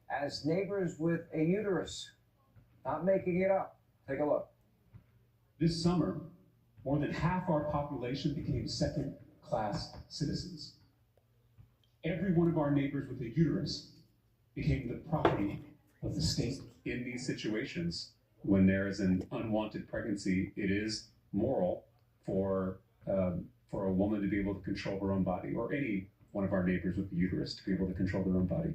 as neighbors with a uterus. Not making it up. Take a look. This summer, more than half our population became second-class citizens. Every one of our neighbors with a uterus became the property of the state. In these situations, when there is an unwanted pregnancy, it is moral for a woman to be able to control her own body, or any one of our neighbors with a uterus to be able to control their own body.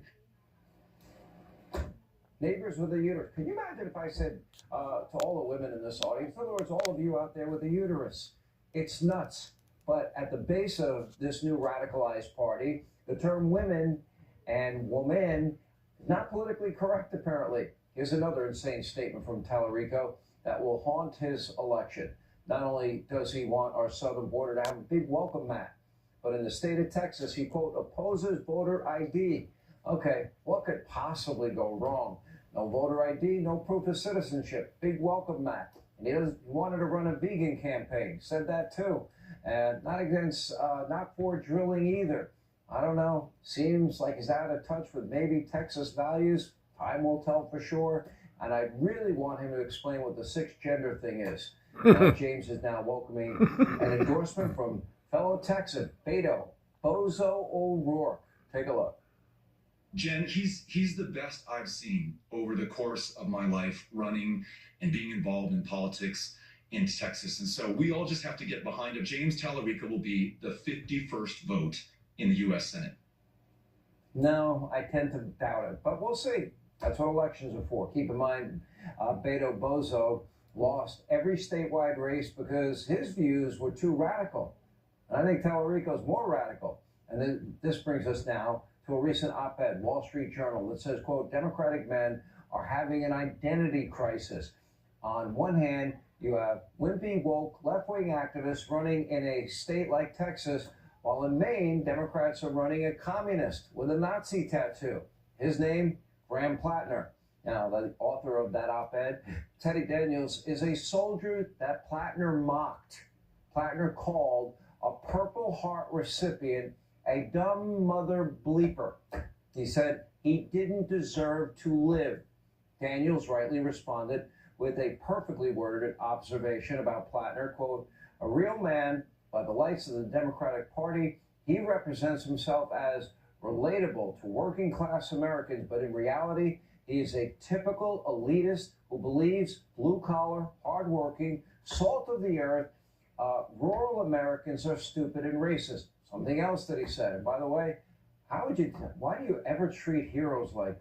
Neighbors with a uterus. Can you imagine if I said to all the women in this audience, in other words, all of you out there with a uterus, it's nuts. But at the base of this new radicalized party, the term women and woman is not politically correct, apparently. Here's another insane statement from Tallarico that will haunt his election. Not only does he want our southern border to have a big welcome mat, but in the state of Texas, he, quote, opposes voter ID. Okay, what could possibly go wrong? No voter ID, no proof of citizenship. Big welcome mat. And he wanted to run a vegan campaign. Said that too. And not for drilling either. I don't know. Seems like he's out of touch with maybe Texas values. Time will tell for sure. And I really want him to explain what the sixth gender thing is. James is now welcoming an endorsement from fellow Texan, Beto Bozo O'Rourke. Take a look. Jen, he's the best I've seen over the course of my life running and being involved in politics in Texas. And so we all just have to get behind him. James Tallarico will be the 51st vote in the U.S. Senate. No, I tend to doubt it, but we'll see. That's what elections are for. Keep in mind, Beto Bozo lost every statewide race because his views were too radical. And I think Tallarico's more radical. And then this brings us now to a recent op-ed, Wall Street Journal, that says, quote, Democratic men are having an identity crisis. On one hand, you have wimpy, woke, left-wing activists running in a state like Texas, while in Maine, Democrats are running a communist with a Nazi tattoo. His name, Graham Plattner. Now, the author of that op-ed, Teddy Daniels, is a soldier that Plattner mocked. Plattner called a Purple Heart recipient a dumb mother bleeper. He said he didn't deserve to live. Daniels rightly responded with a perfectly worded observation about Plattner, quote, a real man by the lights of the Democratic Party. He represents himself as relatable to working class Americans, but in reality, he is a typical elitist who believes blue collar, hardworking, salt of the earth, rural Americans are stupid and racist. Something else that he said. And by the way, why do you ever treat heroes like